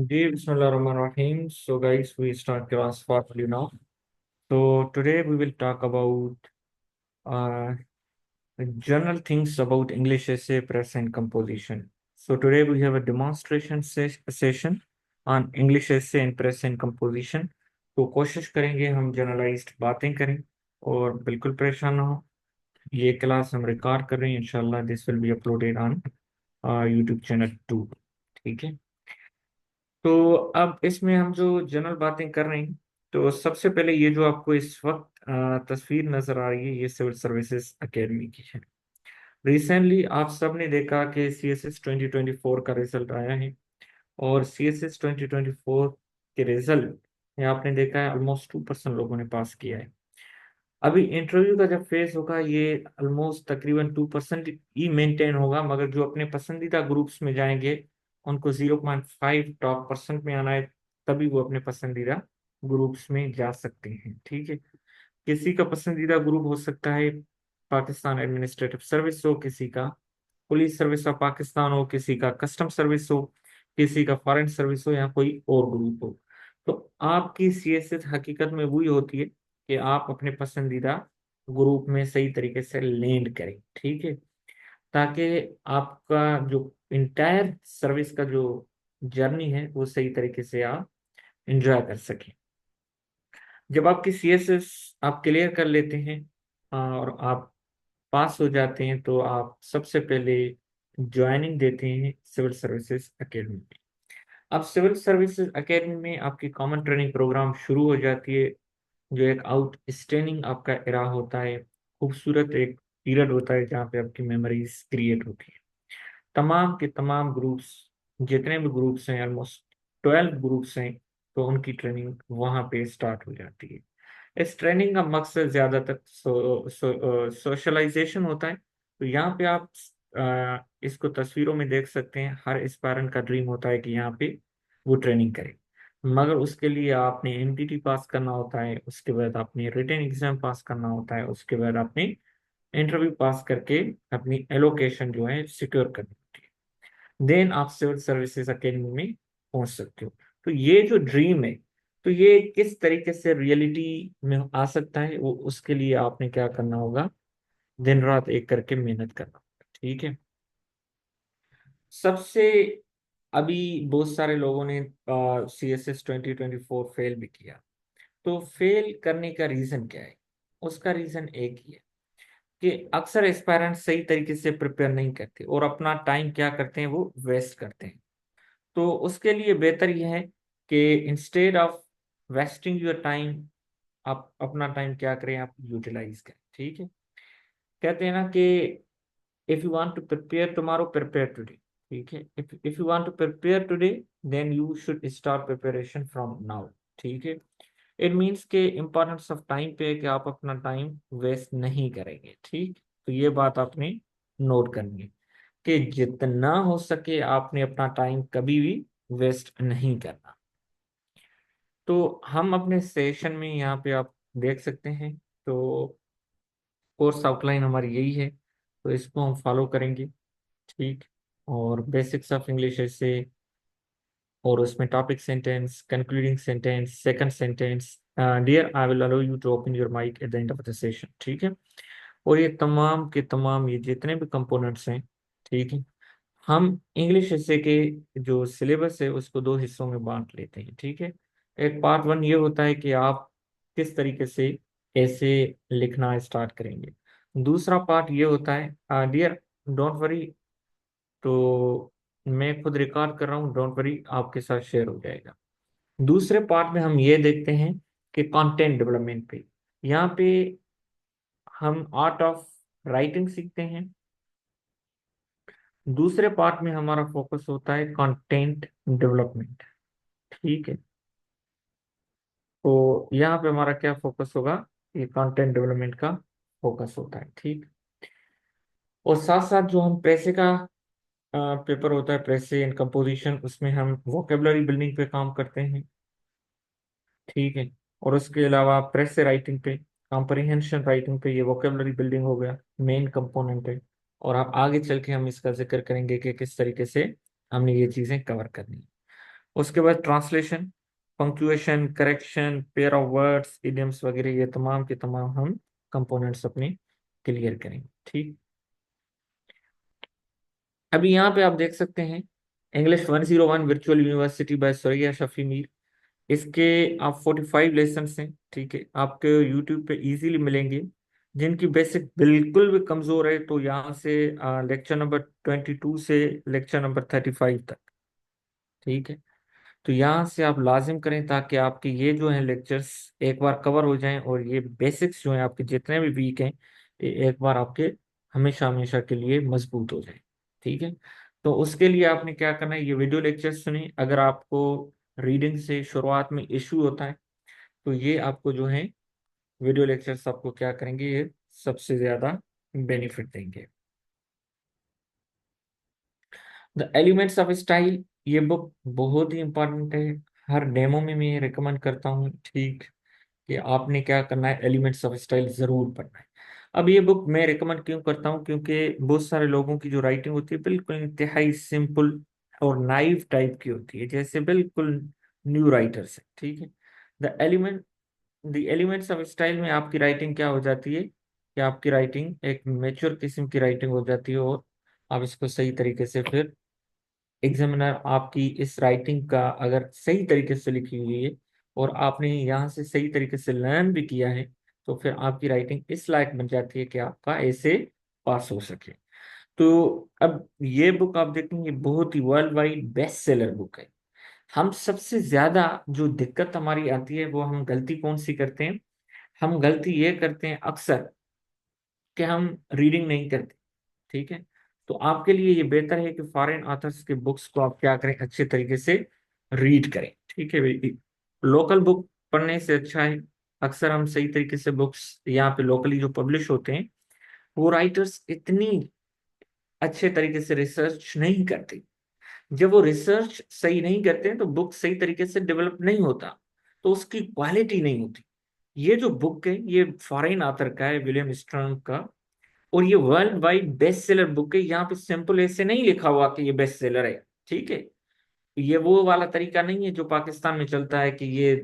Ji, Bismillahirrahmanirrahim. So, guys, we start class for you now. So, today we will talk about uh, general things about English essay, press, and composition. So, today we have a demonstration session on English essay and press and composition. तो कोशिश करेंगे हम generalised बातें करें और बिल्कुल परेशान ना हो। ये क्लास हम रिकॉर्ड कर रहे हैं, इंशाल्लाह this will be uploaded on YouTube channel 2। ठीक है। तो अब इसमें हम जो जनरल बातें कर रहे हैं, तो सबसे पहले ये जो आपको इस वक्त तस्वीर नजर आ रही है, ये सिविल सर्विसेज एकेडमी की है। रिसेंटली आप सब ने देखा कि CSS 2024 का रिजल्ट आया है और CSS 2024 के रिजल्ट में आपने देखा है ऑलमोस्ट 2% लोगों ने पास किया है। अभी इंटरव्यू का जब फेज होगा ये ऑलमोस्ट तकरीबन 2% ही मेंटेन होगा, मगर जो अपने पसंदीदा ग्रुप्स में जाएंगे उनको 0.5 टॉप परसेंट में आना है, तभी वो अपने पसंदीदा ग्रुप्स में जा सकते हैं। ठीक है। किसी का पसंदीदा ग्रुप हो सकता है पाकिस्तान एडमिनिस्ट्रेटिव सर्विस हो, किसी का पुलिस सर्विस ऑफ पाकिस्तान हो, किसी का कस्टम सर्विस हो, किसी का फॉरेन सर्विस हो या कोई और ग्रुप हो। तो आपकी सीएसएस हकीकत में वही होती है कि आप अपने पसंदीदा ग्रुप में सही तरीके से लैंड करें। ठीक है। ताकि आपका जो इंटायर सर्विस का जो जर्नी है वो सही तरीके से आप एंजॉय कर सकें। जब आपकी सीएसएस आप क्लियर कर लेते हैं और आप पास हो जाते हैं, तो आप सबसे पहले ज्वाइनिंग देते हैं सिविल सर्विसेज एकेडमी में। अब सिविल सर्विसेज एकेडमी में आपकी कॉमन ट्रेनिंग प्रोग्राम शुरू हो जाती है, जो एक आउटस्टैंडिंग आपका एरा होता है, खूबसूरत एक पीरियड होता है जहाँ पे आपकी मेमोरीज क्रिएट होती है। तमाम के तमाम ग्रुप्स, जितने भी ग्रुप्स हैं, ऑलमोस्ट 12 ग्रुप्स हैं, तो उनकी ट्रेनिंग वहाँ पे स्टार्ट हो जाती है। इस ट्रेनिंग का मकसद ज्यादातर सोशलाइजेशन होता है। तो यहाँ पे आप इसको तस्वीरों में देख सकते हैं, हर एस्पायरेंट का ड्रीम होता है कि यहाँ पे वो ट्रेनिंग करे, मगर उसके लिए आपने एमटीटी पास करना होता है, उसके बाद आपने रिटन एग्जाम पास करना होता है, उसके बाद आपने इंटरव्यू पास करके अपनी एलोकेशन जो है सिक्योर करनी होती है। देन आप सिविल सर्विसेज अकेडमी में पहुंच सकते हो। तो ये जो ड्रीम है, तो ये किस तरीके से रियलिटी में आ सकता है, वो उसके लिए आपने क्या करना होगा, दिन रात एक करके मेहनत करना होगा। ठीक है। सबसे अभी बहुत सारे लोगों ने CSS 2024 फेल भी किया। तो फेल करने का रीजन क्या है? उसका रीजन एक ही है कि अक्सर एस्पायरेंट्स सही तरीके से प्रिपेयर नहीं करते और अपना टाइम क्या करते हैं, वो वेस्ट करते हैं। तो उसके लिए बेहतर यह है कि instead of wasting your time, आप अपना टाइम क्या करें, आप यूटिलाइज करें। ठीक है। कहते हैं ना कि if you want to prepare tomorrow, prepare today. ठीक है। If you want to prepare today, then you should start preparation from now. ठीक है। इट मीन्स के इम्पोर्टेंस ऑफ टाइम पे है कि आप अपना टाइम वेस्ट नहीं करेंगे। ठीक। तो ये बात आपने नोट करनी है कि जितना हो सके आपने अपना टाइम कभी भी वेस्ट नहीं करना। तो हम अपने सेशन में यहाँ पे आप देख सकते हैं, तो कोर्स आउटलाइन हमारी यही है, तो इसको हम फॉलो करेंगे। ठीक। और बेसिक्स ऑफ इंग्लिश ऐसे, और उसमें topic sentence, concluding sentence, second sentence, dear I will allow you to open your mic at the end of the session. ठीक है। और ये तमाम के तमाम ये जितने भी कंपोनेंट्स हैं, ठीक है, हम इंग्लिश हिस्से के जो सिलेबस है उसको दो हिस्सों में बांट लेते हैं। ठीक है। एक पार्ट वन ये होता है कि आप किस तरीके से ऐसे लिखना स्टार्ट करेंगे। दूसरा पार्ट ये होता है डियर डोंट वरी, तो मैं खुद रिकॉर्ड कर रहा हूँ, डोंट वरी, आपके साथ शेयर हो जाएगा। दूसरे पार्ट में हम ये देखते हैं कि कंटेंट डेवलपमेंट पे, यहाँ पे हम आर्ट ऑफ राइटिंग सीखते हैं। दूसरे पार्ट में हमारा फोकस होता है कंटेंट डेवलपमेंट। ठीक है। तो यहाँ पे हमारा क्या फोकस होगा, ये कंटेंट डेवलपमेंट का फोकस होता है। ठीक। और साथ साथ जो हम पैसे का पेपर होता है, पैसे एंड कंपोजिशन, उसमें हम वोकेबलरी बिल्डिंग पे काम करते हैं। ठीक है। और उसके अलावा प्रेस राइटिंग पे, कॉम्प्रिहेंशन राइटिंग पे, ये वोकेबलरी बिल्डिंग हो गया, मेन कंपोनेंट है। और आप आगे चल के हम इसका जिक्र करेंगे कि किस तरीके से हमने ये चीजें कवर करनी है। उसके बाद translation, punctuation, correction, pair of words, idioms वगैरह, ये तमाम के तमाम हम कंपोनेंट्स अपने क्लियर करेंगे। ठीक। अभी यहाँ पे आप देख सकते हैं English 101 virtual university by Suraiya Shafi Mir. इसके आप 45 लेसन हैं, ठीक है, आपके यूट्यूब पे इजीली मिलेंगे। जिनकी बेसिक बिल्कुल भी कमजोर है तो यहाँ से लेक्चर नंबर 22 से लेक्चर नंबर 35 तक, ठीक है, तो यहाँ से आप लाजिम करें ताकि आपके ये जो है लेक्चर्स एक बार कवर हो जाएं और ये बेसिक्स जो हैं आपके जितने भी वीक हैं ये एक बार आपके हमेशा हमेशा के लिए मजबूत हो जाए। ठीक है। तो उसके लिए आपने क्या करना है, ये वीडियो लेक्चर्स सुनिए। अगर आपको रीडिंग से शुरुआत में इशू होता है तो ये आपको जो है वीडियो लेक्चर्स आपको क्या करेंगे, ये सबसे ज्यादा बेनिफिट देंगे। द एलिमेंट्स ऑफ स्टाइल, ये बुक बहुत ही इंपॉर्टेंट है। हर डेमो में मैं रिकमेंड करता हूँ, ठीक, कि आपने क्या करना है, एलिमेंट्स ऑफ स्टाइल जरूर पढ़ना है। अब ये बुक मैं रिकमेंड क्यों करता हूँ, क्योंकि बहुत सारे लोगों की जो राइटिंग होती है बिल्कुल इंतहाई सिंपल और नाइव टाइप की होती है, जैसे बिल्कुल न्यू राइटर्स है। ठीक है। द एलिमेंट्स ऑफ स्टाइल में आपकी राइटिंग क्या हो जाती है कि आपकी राइटिंग एक मेच्योर किस्म की राइटिंग हो जाती है और आप इसको सही तरीके से फिर एग्जामिनर आपकी इस राइटिंग का अगर सही तरीके से लिखी हुई है और आपने यहाँ से सही तरीके से लर्न भी किया है तो फिर आपकी राइटिंग इस लायक बन जाती है कि आपका ऐसे पास हो सके। तो अब ये बुक आप देखेंगे बहुत ही world wide best seller book है। हम सबसे ज्यादा जो दिक्कत हमारी आती है वो हम गलती कौन सी करते हैं, हम गलती ये करते हैं अक्सर कि हम रीडिंग नहीं करते। ठीक है। तो आपके लिए ये बेहतर है कि फॉरेन ऑथर्स के बुक्स को आप क्या करें, अच्छे तरीके से रीड करें। ठीक है भाई। लोकल बुक पढ़ने से अच्छा है, अक्सर हम सही तरीके से बुक्स यहाँ पे लोकली जो पब्लिश होते हैं वो राइटर्स इतनी अच्छे तरीके से रिसर्च नहीं करते। जब वो रिसर्च सही नहीं करते हैं तो बुक सही तरीके से डेवलप नहीं होता, तो उसकी क्वालिटी नहीं होती। ये जो बुक है ये फॉरेन ऑथर का है, विलियम स्ट्रॉन्ग का, और ये world wide best seller book है। यहाँ पे सिंपल ऐसे नहीं लिखा हुआ कि ये बेस्ट सेलर है। ठीक है। ये वो वाला तरीका नहीं है जो पाकिस्तान में चलता है कि ये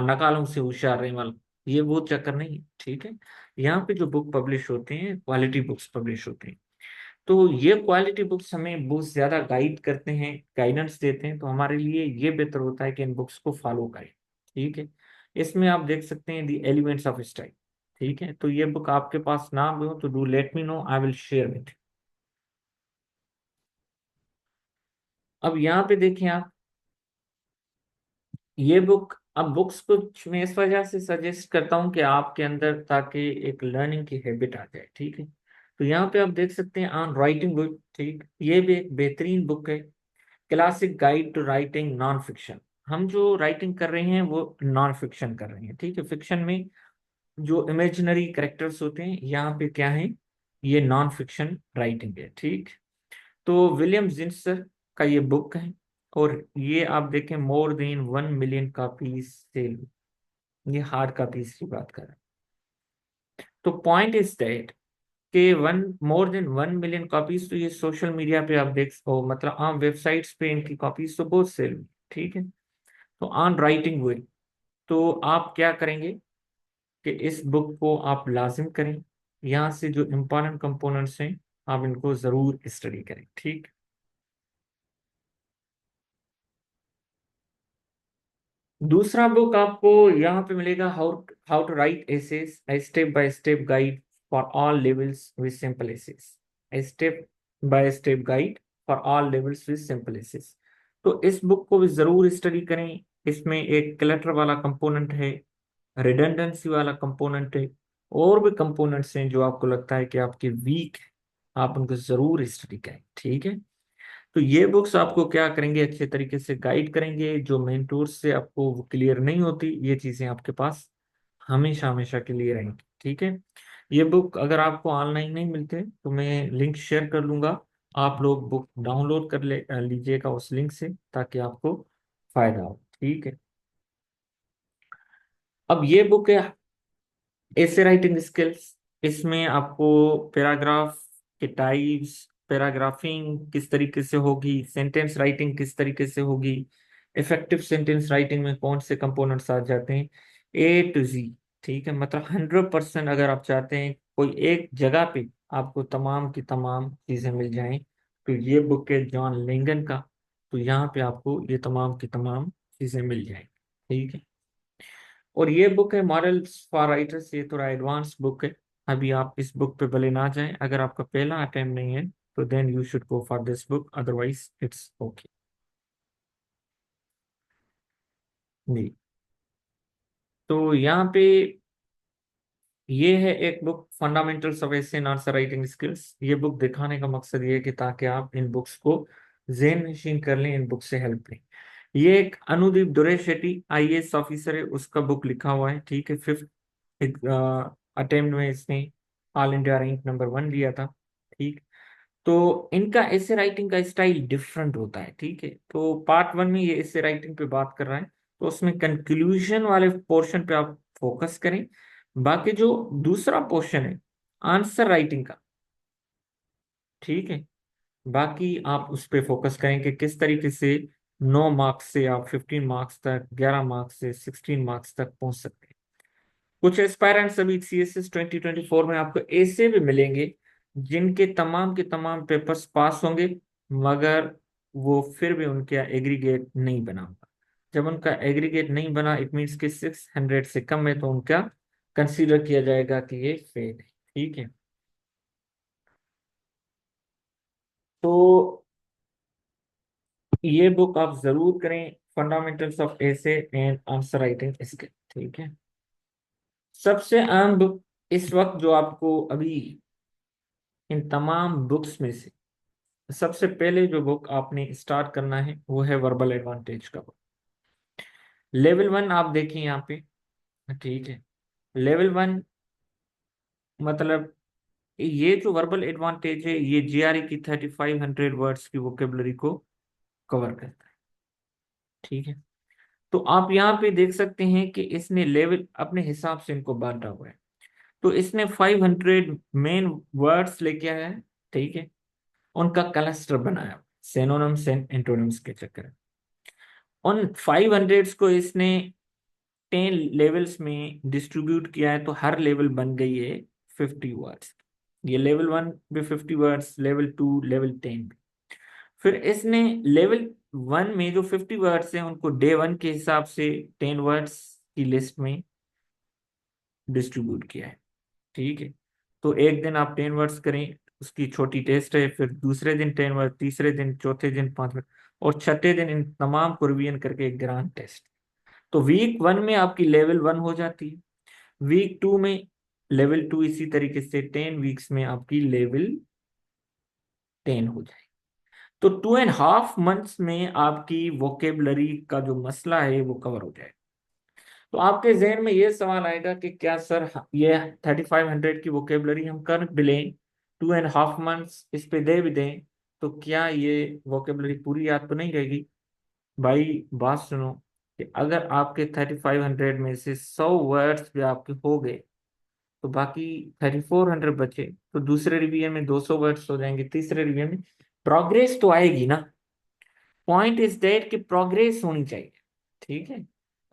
नकालों से होशियार रहे वाला, ये वो चक्कर नहीं है। ठीक है। यहाँ पे जो बुक पब्लिश होते हैं क्वालिटी बुक्स पब्लिश होते हैं, तो ये क्वालिटी बुक्स हमें बहुत ज्यादा गाइड करते हैं, गाइडेंस देते हैं, तो हमारे लिए ये बेहतर होता है कि इन बुक्स को फॉलो करें। ठीक है। इसमें आप देख सकते हैं द एलिमेंट्स ऑफ स्टाइल। ठीक है। तो ये बुक आपके पास ना भी हो तो do let me know, I will share with. अब यहाँ पे देखें आप ये बुक, अब बुक्स कुछ मैं इस वजह से सजेस्ट करता हूँ कि आपके अंदर ताकि एक लर्निंग की हैबिट आ जाए। ठीक है। तो यहाँ पे आप देख सकते हैं ऑन राइटिंग बुक, ठीक, ये भी एक बेहतरीन बुक है। Classic guide to writing non fiction. हम जो राइटिंग कर रहे हैं वो नॉन फिक्शन कर रहे हैं। ठीक है। फिक्शन में जो इमेजिनरी कैरेक्टर्स होते हैं, यहाँ पे क्या है, ये नॉन फिक्शन राइटिंग है। ठीक। तो विलियम जिंसर का ये बुक है और ये आप देखें more than 1 million copies sale, ये हार्ड कॉपीज की बात कर रहे हैं। तो पॉइंट इज दैट के one more than 1 million copies, तो ये सोशल मीडिया पे आप देख सको, मतलब आम वेबसाइट्स पे इनकी कॉपीज तो बहुत सेल हुई। ठीक है। तो ऑन राइटिंग हुई, तो आप क्या करेंगे कि इस बुक को आप लाजिम करें, यहाँ से जो इम्पोर्टेंट कंपोनेंट्स हैं आप इनको जरूर स्टडी करें। ठीक। दूसरा बुक आपको यहाँ पे मिलेगा, how how to write essays, a step by step guide for all levels with simple essays. A step by step guide for all levels with simple essays. तो इस बुक को भी जरूर स्टडी करें। इसमें एक क्लटर वाला कंपोनेंट है, रिडंडेंसी वाला कंपोनेंट है, और भी कंपोनेंट्स हैं जो आपको लगता है कि आपके वीक है, आप उनको जरूर स्टडी करें। ठीक है। तो ये बुक्स आपको क्या करेंगे, अच्छे तरीके से गाइड करेंगे, जो मेंटोर से आपको वो क्लियर नहीं होती ये चीजें आपके पास हमेशा हमेशा के लिए रहेंगी। ठीक है। ये बुक अगर आपको ऑनलाइन नहीं मिलते तो मैं लिंक शेयर कर लूंगा, आप लोग बुक डाउनलोड कर लीजिएगा उस लिंक से ताकि आपको फायदा हो। ठीक है। अब ये बुक है ऐसे राइटिंग स्किल्स। इसमें आपको पैराग्राफ के टाइप्स, पैराग्राफिंग किस तरीके से होगी, सेंटेंस राइटिंग किस तरीके से होगी, इफेक्टिव सेंटेंस राइटिंग में कौन से कंपोनेंट्स आ जाते हैं, A to Z। ठीक है, मतलब 100% अगर आप चाहते हैं कोई एक जगह पे आपको तमाम की तमाम चीजें मिल जाएं, तो ये बुक है जॉन लिंगन का। तो यहाँ पे आपको ये तमाम की तमाम चीजें मिल जाएंगी। ठीक है, और ये बुक है मॉरल्स फॉर राइटर्स, ये थोड़ा एडवांस बुक है। अभी आप इस बुक पे भले ना जाएं, अगर आपका पहला अटेम्प्ट नहीं है तो then you should go for this book, otherwise it's okay. जी, तो यहाँ पे ये है एक book, fundamentals of essay and answer writing skills. ये बुक दिखाने का मकसद ये है कि ताकि आप इन बुक्स को जेन नशीन कर लें, इन बुक से हेल्प लें। ये एक अनुदीप दुरे शेट्टी IAS ऑफिसर है, उसका बुक लिखा हुआ है। ठीक है, 5th अटेम्प्ट में इसने ऑल इंडिया रैंक नंबर 1 लिया था। ठीक, तो इनका ऐसे राइटिंग का स्टाइल डिफरेंट होता है। ठीक है, तो पार्ट 1 में ये ऐसे राइटिंग पे बात कर रहा है, तो उसमें कंक्लूजन वाले पोर्शन पे आप फोकस करें। बाकी जो दूसरा पोर्शन है आंसर राइटिंग का, ठीक है, बाकी आप उस पे फोकस करें कि किस तरीके से 9 मार्क्स से आप 15 मार्क्स तक, 11 मार्क्स से 16 मार्क्स तक पहुंच सकते हैं। कुछ एस्पायरेंट्स अभी CSS 2024 में आपको ऐसे भी मिलेंगे जिनके तमाम के तमाम पेपर्स पास होंगे, मगर वो फिर भी उनका एग्रीगेट नहीं बना होगा। जब उनका एग्रीगेट नहीं बना, इट मीन्स कि 600 से कम है, तो उनका कंसीडर किया जाएगा कि ये फेल है। ठीक है, तो ये बुक आप जरूर करें, fundamentals of essay and answer writing skill. ठीक है, सबसे आम बुक इस वक्त जो आपको अभी इन तमाम बुक्स में से सबसे पहले जो बुक आपने स्टार्ट करना है वो है वर्बल एडवांटेज का बुक। लेवल 1 आप देखें यहाँ पे। ठीक है, लेवल 1 मतलब ये जो वर्बल एडवांटेज है ये GRE की 3500 वर्ड्स की वोकेबलरी को कवर करता है। ठीक है, तो आप यहाँ पे देख सकते हैं कि इसने लेवल अपने हिसाब से इनको बांटा हुआ है। तो इसने 500 मेन वर्ड्स लेके आया है। ठीक है, उनका क्लस्टर बनाया सिनोनिम्स एंड एंटोनिम्स के चक्कर में। उन 500 को इसने 10 लेवल्स में डिस्ट्रीब्यूट किया है, तो हर लेवल बन गई है 50 वर्ड्स। ये लेवल 1 पे 50 वर्ड्स, लेवल 2, लेवल 10 पे। फिर इसने लेवल 1 में जो 50 वर्ड्स हैं उनको डे 1 के हिसाब से 10 वर्ड्स की लिस्ट में डिस्ट्रीब्यूट किया है। ठीक है, तो एक दिन आप 10 वर्ड्स करें, उसकी छोटी टेस्ट है, फिर दूसरे दिन 10 वर्ड, तीसरे दिन, चौथे दिन 5 वर्ड, और छठे दिन इन तमाम को रिवीजन करके एक ग्रांड टेस्ट। तो वीक 1 में आपकी लेवल 1 हो जाती है, वीक 2 में लेवल 2, इसी तरीके से 10 वीक्स में आपकी लेवल 10 हो जाए। तो 2.5 मंथ्स में आपकी वोकेबलरी का जो मसला है वो कवर हो जाए। तो आपके जहन में ये सवाल आएगा कि क्या सर ये 3500 की वोकेबलरी हम कर भी लें, 2.5 मंथ्स इस पे दे भी दें, तो क्या ये वोकेबलरी पूरी याद तो नहीं रहेगी? भाई बात सुनो, कि अगर आपके 3500 में से 100 वर्ड्स भी आपके हो गए, तो बाकी 3400 बचे, तो दूसरे रिवीजन में 200 वर्ड्स हो जाएंगे, तीसरे रिवीजन में प्रोग्रेस तो आएगी ना। पॉइंट इज दैट कि प्रोग्रेस होनी चाहिए। ठीक है,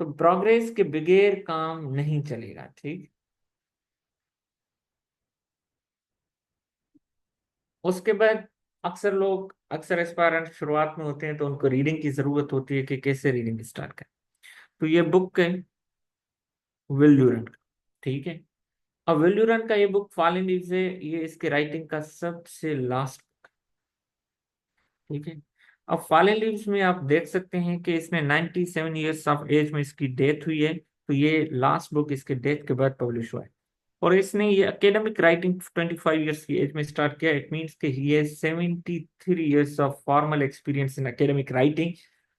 तो प्रोग्रेस के बगैर काम नहीं चलेगा। ठीक, उसके बाद अक्सर एस्पायरेंट शुरुआत में होते हैं, तो उनको रीडिंग की जरूरत होती है कि कैसे रीडिंग स्टार्ट करें। तो ये बुक है विल ड्यूरेंट का। ठीक है, अब विल ड्यूरेंट का ये बुक फॉल इन लीव्स है, ये इसके राइटिंग का सबसे लास्ट। ठीक है, अब फॉल इन लीव्स में आप देख सकते हैं कि इसने 97 ईयर्स ऑफ एज में इसकी डेथ हुई है, तो ये लास्ट बुक इसके डेथ के बाद पब्लिश हुआ है। और इसने ये एकेडमिक राइटिंग 25 ईयर्स की एज में स्टार्ट किया। इट मीन्स कि he has 73 years of formal experience in academic writing.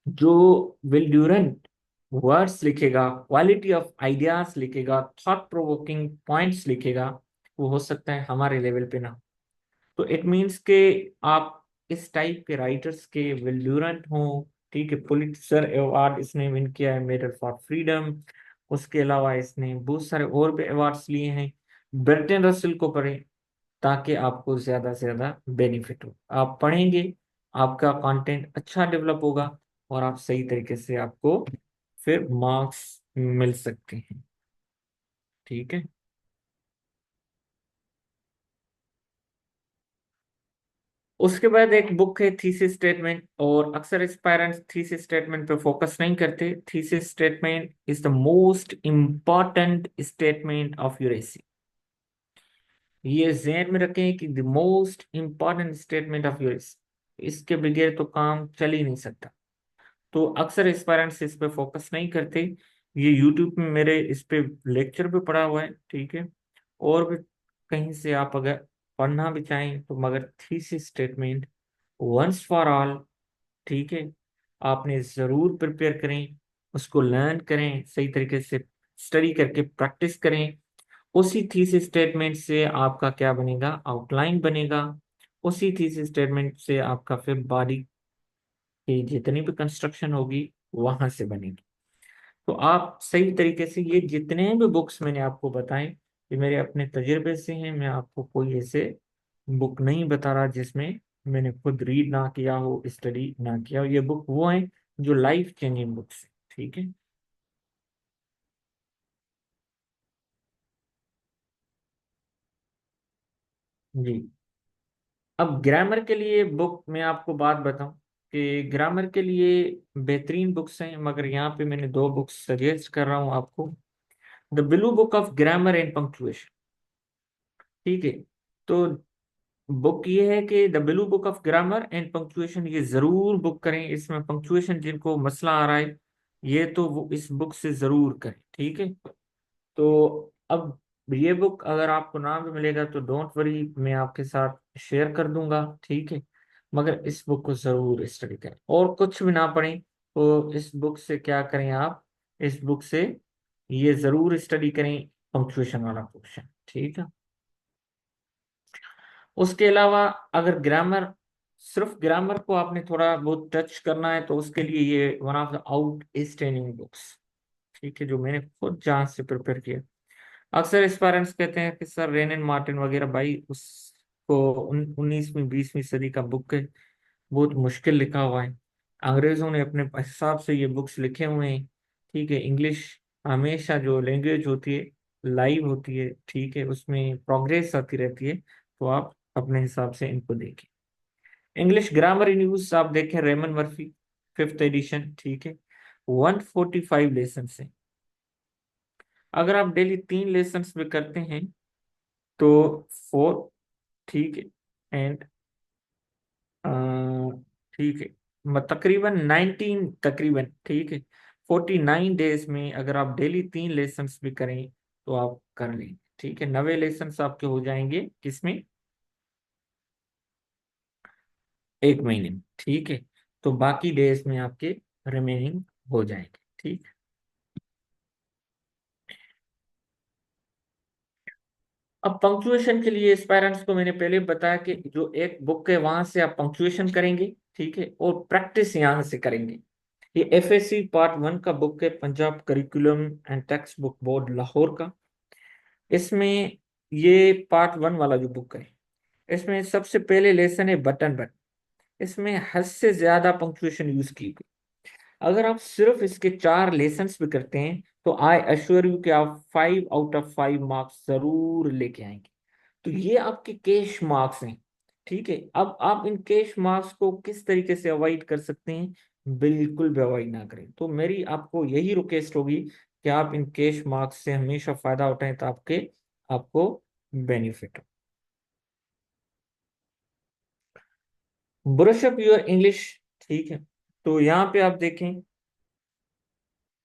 जो विल ड्यूरेंट वर्ड्स लिखेगा, क्वालिटी ऑफ आइडियाज लिखेगा, थॉट प्रोवोकिंग पॉइंट्स लिखेगा, वो हो सकता है हमारे लेवल पे ना। तो इट मीन्स के आप इस टाइप के राइटर्स के विल्डुरेंट हों। ठीक है, पुलित्जर अवार्ड इसने विन किया है, मेडल फॉर फ्रीडम। उसके अलावा इसने बहुत सारे और भी अवार्ड्स लिए हैं। बर्टन रसल को पढ़ें, ताकि आपको ज्यादा से ज्यादा बेनिफिट हो। आप पढ़ेंगे, आपका कंटेंट अच्छा डेवलप होगा, और आप सही तरीके से आपको फिर मार्क्स मिल सकते हैं। ठीक है। उसके बाद एक बुक है थीसिस स्टेटमेंट, और अक्सर एस्पायरेंट्स थीसिस स्टेटमेंट पे फोकस नहीं करते। Thesis statement is the most important statement of your AC. ये ज़हन में रखें कि the most important statement of your AC, इसके बगैर तो काम चल ही नहीं सकता। तो अक्सर एस्पायरेंट्स इस पे फोकस नहीं करते। ये यूट्यूब में मेरे इस पे लेक्चर भी पड़ा हुआ है, ठीक है। और भी कहीं से आप अगर पढ़ना भी चाहें तो, मगर thesis statement once for all, ठीक है, आपने जरूर प्रिपेयर करें, उसको लर्न करें, सही तरीके से स्टडी करके प्रैक्टिस करें। उसी थीसिस स्टेटमेंट से आपका क्या बनेगा, आउटलाइन बनेगा। उसी थीसिस स्टेटमेंट से आपका फिर बॉडी की जितनी भी कंस्ट्रक्शन होगी वहां से बनेगी। तो आप सही तरीके से, ये जितने भी बुक्स मैंने आपको बताए, ये मेरे अपने तजुर्बे से हैं। मैं आपको कोई ऐसे बुक नहीं बता रहा जिसमें मैंने खुद रीड ना किया हो, स्टडी ना किया हो। ये बुक वो है जो लाइफ चेंजिंग बुक्स है। ठीक है जी। अब ग्रामर के लिए बुक मैं आपको बात बताऊं कि ग्रामर के लिए बेहतरीन बुक्स हैं, मगर यहाँ पे मैंने दो बुक्स सजेस्ट कर रहा हूँ आपको। The blue book of grammar and punctuation, ठीक है। तो बुक ये है कि the blue book of grammar and punctuation, ये जरूर बुक करें। इसमें पंक्चुएशन जिनको मसला आ रहा है, ये तो वो इस बुक से जरूर करें, ठीक है। तो अब ये बुक अगर आपको ना भी मिलेगा तो डोंट वरी, मैं आपके साथ शेयर कर दूंगा, ठीक है। मगर इस बुक को जरूर स्टडी करें, और कुछ भी ना पढ़ें तो इस बुक से क्या करें आप, इस बुक से ये जरूर स्टडी करें, पंक्चुएशन वाला पोर्शन, ठीक है। उसके अलावा अगर ग्रामर, सिर्फ ग्रामर को आपने थोड़ा बहुत टच करना है, तो उसके लिए ये one of the out standing books, ठीक है, जो मैंने खुद जहाँ से प्रिपेयर किया। अक्सर एस्पायरेंट्स कहते हैं कि सर रेन मार्टिन वगैरह, भाई उसको 19वीं 20वीं सदी का बुक है, बहुत मुश्किल लिखा हुआ है। अंग्रेजों ने अपने हिसाब से ये बुक्स लिखे हुए हैं, ठीक है। इंग्लिश हमेशा जो लैंग्वेज होती है लाइव होती है, ठीक है, उसमें प्रोग्रेस आती रहती है। तो आप अपने हिसाब से इनको देखें। इंग्लिश ग्रामर इन यूज आप देखें, रेमन मर्फी, फिफ्थ एडिशन, ठीक है। 145 लेसन है। अगर आप डेली 3 लेसन भी करते हैं तो 4, ठीक है, एंड ठीक है, तकरीबन 19, तकरीबन, ठीक है, 49 डेज में अगर आप डेली 3 लेसन भी करें तो आप कर लेंगे, ठीक है। 90 लेसन आपके हो जाएंगे किसमें, एक महीने में, ठीक है। तो बाकी डेज में आपके रिमेनिंग हो जाएंगे, ठीक। अब पंक्चुएशन के लिए एस्पायरेंट्स को मैंने पहले बताया कि जो एक बुक है वहां से आप पंक्चुएशन करेंगे, ठीक है, और प्रैक्टिस यहाँ से करेंगे। ये एफएससी पार्ट 1 का बुक है, Punjab curriculum and text book board Lahore का। इसमें ये पार्ट 1 वाला जो बुक है, इसमें सबसे पहले लेसन है बटन बन। इसमें हद से ज्यादा पंक्चुएशन यूज की गई। अगर आप सिर्फ इसके 4 लेसन भी करते हैं तो आई अश्योर यू कि आप 5 आउट ऑफ 5 मार्क्स जरूर लेके आएंगे। तो ये आपके कैश मार्क्स हैं, ठीक है। अब आप इन कैश मार्क्स को किस तरीके से अवॉइड कर सकते हैं, बिल्कुल भी अवॉइड ना करें। तो मेरी आपको यही रिक्वेस्ट होगी कि आप इन कैश मार्क्स से हमेशा फायदा उठाएं, तो आपको बेनिफिट हो। ब्रश अप योर इंग्लिश, ठीक है। तो यहाँ पे आप देखें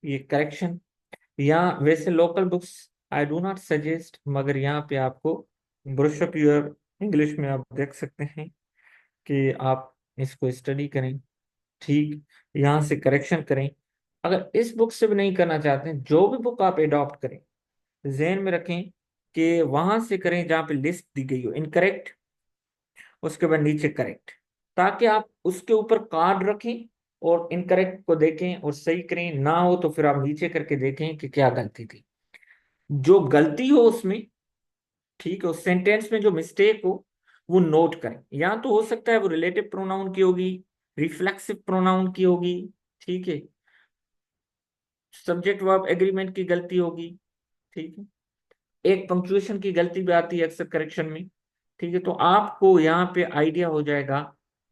ये करेक्शन, यहाँ वैसे local books I do not suggest, मगर यहाँ पे आपको ब्रश अप योर इंग्लिश में आप देख सकते हैं कि आप इसको स्टडी करें, ठीक, यहाँ से करेक्शन करें। अगर इस बुक से भी नहीं करना चाहते हैं, जो भी बुक आप एडॉप्ट करें, जहन में रखें कि वहां से करें जहाँ पे लिस्ट दी गई हो इनकरेक्ट, उसके बाद नीचे करेक्ट, ताकि आप उसके ऊपर कार्ड रखें और इनकरेक्ट को देखें और सही करें। ना हो तो फिर आप नीचे करके देखें कि क्या गलती थी। जो गलती हो उसमें, ठीक है, उस सेंटेंस में जो मिस्टेक हो वो नोट करें। या तो हो सकता है वो रिलेटिव प्रोनाउन की होगी, रिफ्लेक्सिव प्रोनाउन की होगी, ठीक है, सब्जेक्ट वर्ब एग्रीमेंट की गलती होगी, ठीक है, एक पंक्चुएशन की गलती भी आती है अक्सर करेक्शन में। ठीक है, तो आपको यहाँ पे आइडिया हो जाएगा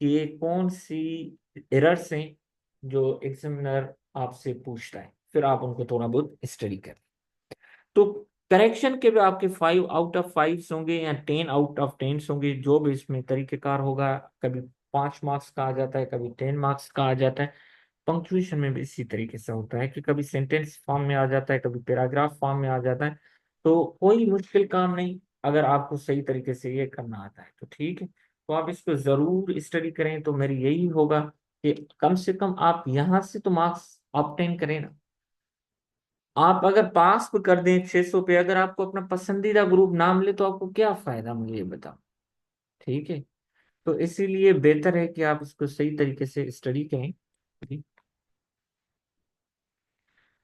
कि ये कौन सी एरर्स हैं जो एग्जामिनर आपसे पूछता है, फिर आप उनको थोड़ा बहुत स्टडी करें। तो करेक्शन के भी आपके 5 आउट ऑफ 5 होंगे या 10 आउट ऑफ 10 होंगे, जो भी इसमें तरीकेकार होगा। कभी 5 मार्क्स का आ जाता है, कभी 10 मार्क्स का आ जाता है। पंक्चुएशन में भी इसी तरीके से होता है कि कभी सेंटेंस फॉर्म में आ जाता है, कभी पैराग्राफ फॉर्म में आ जाता है। तो कोई मुश्किल काम नहीं, अगर आपको सही तरीके से ये करना आता है तो ठीक है। तो आप इसको जरूर स्टडी करें, तो मेरी यही होगा कि कम से कम आप यहाँ से तो मार्क्स ऑब्टेन करें ना। आप अगर पास भी कर दें 600 पे, अगर आपको अपना पसंदीदा ग्रुप नाम ले तो आपको क्या फायदा, मुझे ये बताओ। ठीक है, तो इसीलिए बेहतर है कि आप इसको सही तरीके से स्टडी करें। ठीक।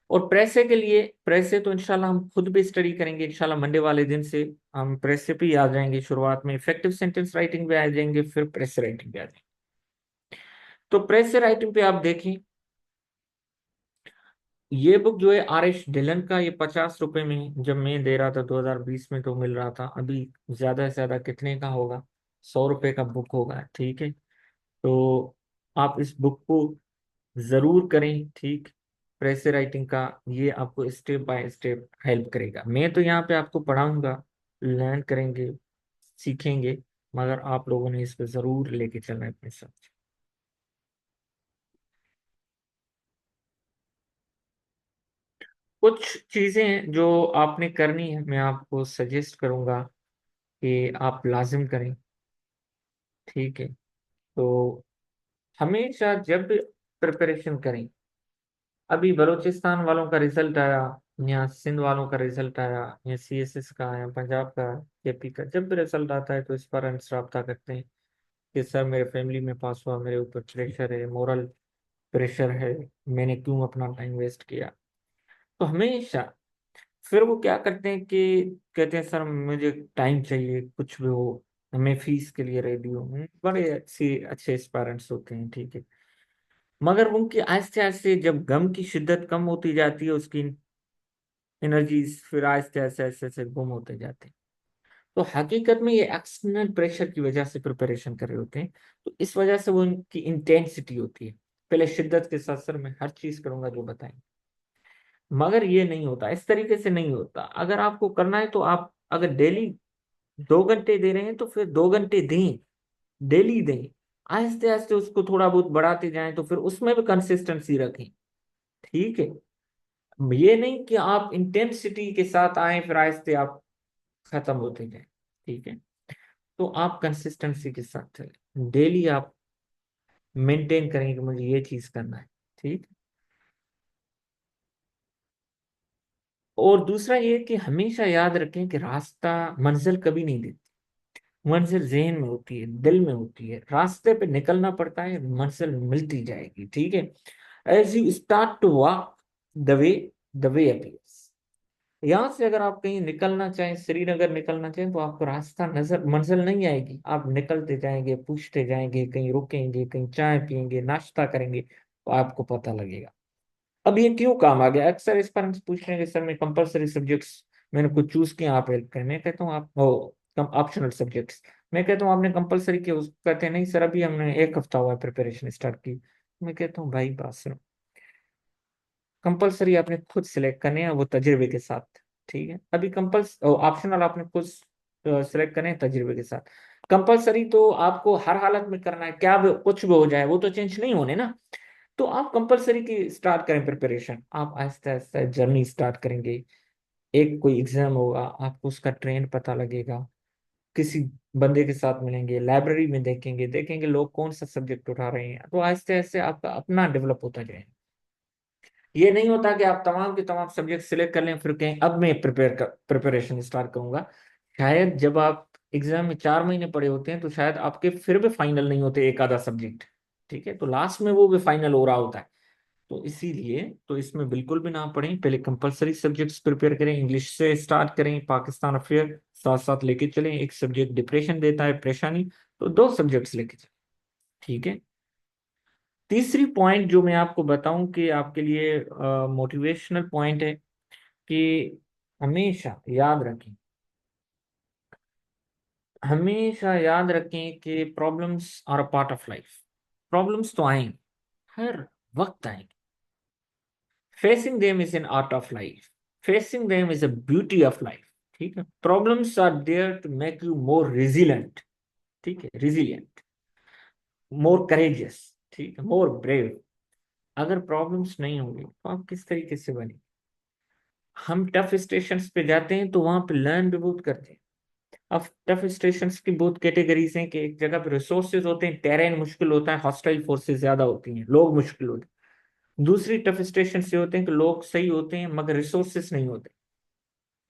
और प्रेसे के लिए, प्रेसे तो इंशाल्लाह हम खुद भी स्टडी करेंगे, इंशाल्लाह मंडे वाले दिन से हम प्रेसे पे ही आ जाएंगे। शुरुआत में इफेक्टिव सेंटेंस राइटिंग पे आ जाएंगे, फिर प्रेस राइटिंग पे आ जाएंगे। तो प्रेस राइटिंग पे आप देखें, ये बुक जो है R H Dillon का, ये 50 रुपए में जब मैं दे रहा था 2020 में तो मिल रहा था। अभी ज्यादा से ज्यादा कितने का होगा, 100 रुपए का बुक होगा। ठीक है, तो आप इस बुक को जरूर करें। ठीक, प्रेस राइटिंग का ये आपको स्टेप बाय स्टेप हेल्प करेगा। मैं तो यहाँ पे आपको पढ़ाऊंगा, लर्न करेंगे, सीखेंगे, मगर आप लोगों ने इसको जरूर लेके चलना है अपने साथ। कुछ चीजें जो आपने करनी है, मैं आपको सजेस्ट करूंगा कि आप लाजिम करें। ठीक है, तो हमेशा जब प्रिपरेशन करें, अभी बलूचिस्तान वालों का रिजल्ट आया, या सिंध वालों का रिजल्ट आया, या CSS का, या पंजाब का, KP का, जब भी रिजल्ट आता है तो इस पर पेरेंट्स रब्ता करते हैं कि सर मेरे फैमिली में पास हुआ, मेरे ऊपर प्रेशर है, मोरल प्रेशर है, मैंने क्यों अपना टाइम वेस्ट किया। तो हमेशा फिर वो क्या करते हैं कि कहते हैं सर मुझे टाइम चाहिए, कुछ भी हो, मैं फीस के लिए रेडी हूँ। बड़े अच्छे अच्छे पेरेंट्स होते हैं, ठीक है। मगर उनकी आहिस्ते आहिस्ते जब गम की शिद्दत कम होती जाती है, उसकी एनर्जीज फिर आहिस्ते आहिस्ते आहिस्ते आहिस्ते गुम होते जाते हैं। तो हकीकत में ये एक्सटर्नल प्रेशर की वजह से प्रिपरेशन कर रहे होते हैं। तो इस वजह से वो उनकी इंटेंसिटी होती है। पहले शिद्दत के साथ सर मैं हर चीज करूंगा जो बताएंगे, मगर ये नहीं होता, इस तरीके से नहीं होता। अगर आपको करना है तो आप अगर डेली 2 घंटे दे रहे हैं तो फिर 2 घंटे दें, डेली दें। आहिस्ते आहिस्ते उसको थोड़ा बहुत बढ़ाते जाएं, तो फिर उसमें भी कंसिस्टेंसी रखें। ठीक है, ये नहीं कि आप इंटेंसिटी के साथ आए फिर आहिस्ते आप खत्म होते जाए। ठीक है, तो आप कंसिस्टेंसी के साथ चलें, डेली आप मेंटेन करें कि मुझे ये चीज करना है। ठीक। और दूसरा ये कि हमेशा याद रखें कि रास्ता मंजिल कभी नहीं देती, मंजिल जहन में होती है, दिल में होती है। रास्ते पे निकलना पड़ता है, मंजिल मिलती जाएगी। ठीक है, as you start to walk the way appears. यहाँ से अगर आप कहीं निकलना चाहें, श्रीनगर निकलना चाहें, तो आपको रास्ता नजर, मंजिल नहीं आएगी। आप निकलते जाएंगे, पूछते जाएंगे, कहीं रुकेंगे, कहीं चाय पियेंगे, नाश्ता करेंगे, तो आपको पता लगेगा। अब ये क्यों काम आ गया, अक्सर इस पर हमसे पूछ रहे हैं कि सर मैं कंपलसरी सब्जेक्ट्स मैंने कुछ चूज किया, आप हेल्प करें। मैं कहता हूँ आप वो ऑप्शनल सब्जेक्ट्स, मैं कहता हूँ आपने कंपलसरी किया। कहते हैं नहीं सर अभी हमने 1 हफ्ता हुआ प्रिपरेशन स्टार्ट की। मैं कहता हूँ भाई बात सुनो, कंपलसरी आपने खुद सिलेक्ट करने हैं वो तजुर्बे के साथ। ठीक है, अभी कंपल्स ऑप्शनल आपने खुद सिलेक्ट करने हैं तजुर्बे के साथ। कंपलसरी तो आपको हर हालत में करना है, क्या भी कुछ भी हो जाए वो तो चेंज नहीं होने ना। तो आप कंपलसरी की स्टार्ट करें प्रिपरेशन, आप आहिस्ता आहिस्ता जर्नी स्टार्ट करेंगे। एक कोई एग्जाम होगा, आपको उसका ट्रेंड पता लगेगा, किसी बंदे के साथ मिलेंगे, लाइब्रेरी में देखेंगे, देखेंगे लोग कौन सा सब्जेक्ट उठा रहे हैं, तो आहिस्ते आहिस्ते आपका अपना डेवलप होता जाएगा। ये नहीं होता कि आप तमाम के तमाम सब्जेक्ट सिलेक्ट कर लें फिर कहें अब मैं प्रिपरेशन स्टार्ट करूंगा। शायद जब आप एग्जाम में 4 महीने पड़े होते हैं तो शायद आपके फिर भी फाइनल नहीं होते एक आधा सब्जेक्ट। ठीक है, तो लास्ट में वो भी फाइनल हो रहा होता है। तो इसीलिए तो इसमें बिल्कुल भी ना पढ़ें, पहले कंपलसरी सब्जेक्ट्स प्रिपेयर करें, इंग्लिश से स्टार्ट करें, पाकिस्तान अफेयर साथ साथ लेके चलें, एक सब्जेक्ट डिप्रेशन देता है, परेशानी, तो दो सब्जेक्ट्स लेके चलें। ठीक है। तीसरी पॉइंट जो मैं आपको बताऊं कि आपके लिए मोटिवेशनल पॉइंट है कि हमेशा याद रखें, हमेशा याद रखें कि problems are a part of life. Problems तो आएंगे, हर वक्त आएंगे। Facing them is an art of life, facing them is a beauty of life. ठीक है। Problems are there to make you more resilient. ठीक है, रेजिलियंट, मोर करेजियस, ठीक है, मोर ब्रेव। अगर प्रॉब्लम्स नहीं होंगी तो आप किस तरीके से बने। हम टफ स्टेशंस पे जाते हैं तो वहां पे लर्न भी बहुत करते हैं। अब टफ स्टेशंस की बहुत कैटेगरीज हैं कि एक जगह पे रिसोर्सेज होते हैं, टेरेन मुश्किल होता है, हॉस्टाइल फोर्सेस ज्यादा होती हैं, लोग मुश्किल होते हैं। दूसरी टफ स्टेशन से होते हैं कि लोग सही होते हैं मगर रिसोर्सेस नहीं होते।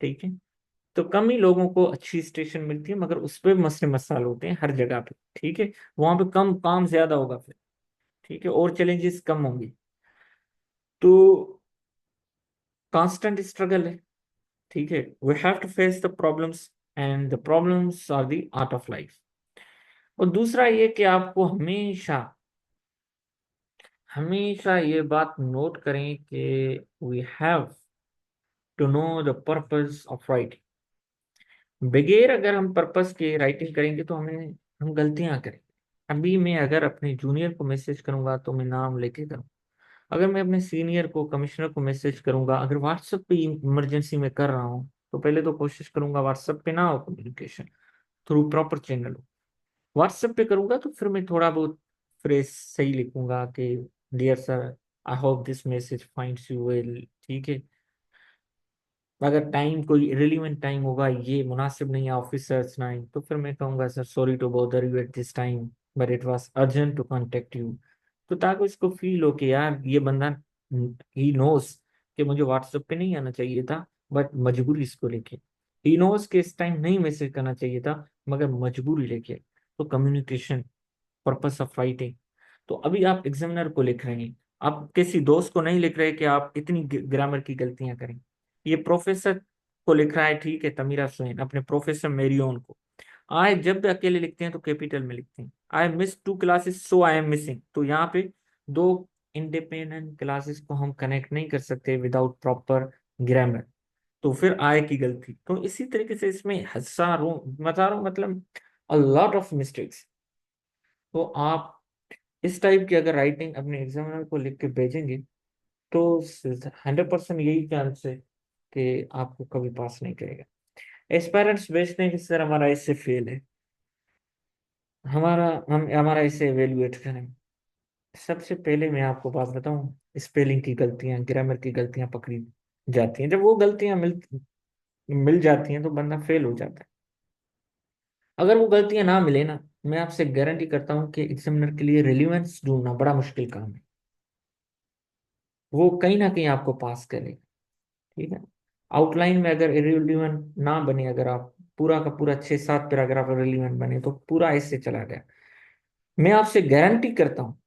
ठीक है। तो कम ही लोगों को अच्छी स्टेशन मिलती है मगर उस पर मसले मसाल होते हैं हर जगह पे। ठीक है। वहां पे कम काम ज्यादा होगा फिर। ठीक है, और चैलेंजेस कम होंगे। तो कांस्टेंट स्ट्रगल है। ठीक है, we have to face the problems and the problems are the art of life. और दूसरा ये कि आपको हमेशा हमेशा ये बात नोट करें कि we have to know the purpose of writing. बगैर अगर हम पर्पस के राइटिंग करेंगे तो हम गलतियां करेंगे। अभी मैं अगर अपने जूनियर को मैसेज करूंगा तो मैं नाम लेके करूँ। अगर मैं अपने सीनियर को, कमिश्नर को मैसेज करूंगा, अगर व्हाट्सएप पे इमरजेंसी में कर रहा हूँ तो पहले तो कोशिश करूंगा व्हाट्सएप पे ना हो कम्युनिकेशन, थ्रू प्रॉपर चैनल हो। व्हाट्सएप पे करूंगा तो फिर मैं थोड़ा बहुत फ्रेज सही लिखूंगा कि dear sir, I hope this message finds you well. ठीक है। अगर टाइम कोई रिलीवेंट टाइम होगा, ये मुनासिब नहीं है ऑफिसर्स नाइन, तो फिर मैं कहूंगा sir sorry to bother you at this time but it was urgent to contact you. तो ताकि उसको फील हो कि यार ये बंदा, ही नोस कि मुझे व्हाट्सएप पे नहीं आना चाहिए था बट मजबूरी इसको लेके, ही नोस कि इस टाइम नहीं मैसेज करना चाहिए था मगर मजबूरी लेके। तो कम्युनिकेशन, पर्पस ऑफ राइटिंग। तो अभी आप एग्जामिनर को लिख रहे हैं, आप किसी दोस्त को नहीं लिख रहे कि आप इतनी ग्रामर की गलतियां करें। ये प्रोफेसर को लिख रहा है, ठीक है, तमीरा सुहेन अपने प्रोफेसर मेरियोन को। आई जब भी अकेले लिखते हैं तो कैपिटल में लिखते हैं, I miss two classes so I am missing. तो यहाँ पे दो इंडिपेंडेंट क्लासेस को हम कनेक्ट नहीं कर सकते विदाउट प्रॉपर ग्रामर। तो फिर आय की गलती, तो इसी तरीके से इसमें हजारों, हजारों मतलब अ लॉट ऑफ मिस्टेक्स। तो आप इस टाइप की अगर राइटिंग अपने एग्जामिनर को लिख के भेजेंगे तो 100% यही चांस है कि आपको कभी पास नहीं करेगा। एस्पायरेंट्स बेचते हैं कि सर हमारा इससे फेल है, हमारा इसे एवेल्युएट करें। सबसे पहले मैं आपको बात बताऊं, स्पेलिंग की गलतियां, ग्रामर की गलतियां पकड़ी जाती हैं। जब वो गलतियां मिल मिल जाती हैं तो बंदा फेल हो जाता है। अगर वो गलतियां ना मिले ना, मैं आपसे गारंटी करता हूँ कि एग्जामिनर के लिए रिलीवेंस ढूंढना बड़ा मुश्किल काम है। वो कहीं ना कहीं आपको पास करेगा। ठीक है। आउटलाइन में अगर रिलीवेंट ना बने, अगर आप पूरा का पूरा 6-7 पैराग्राफ रिलीवेंट बने तो पूरा ऐसे चला गया। मैं आपसे गारंटी करता हूँ।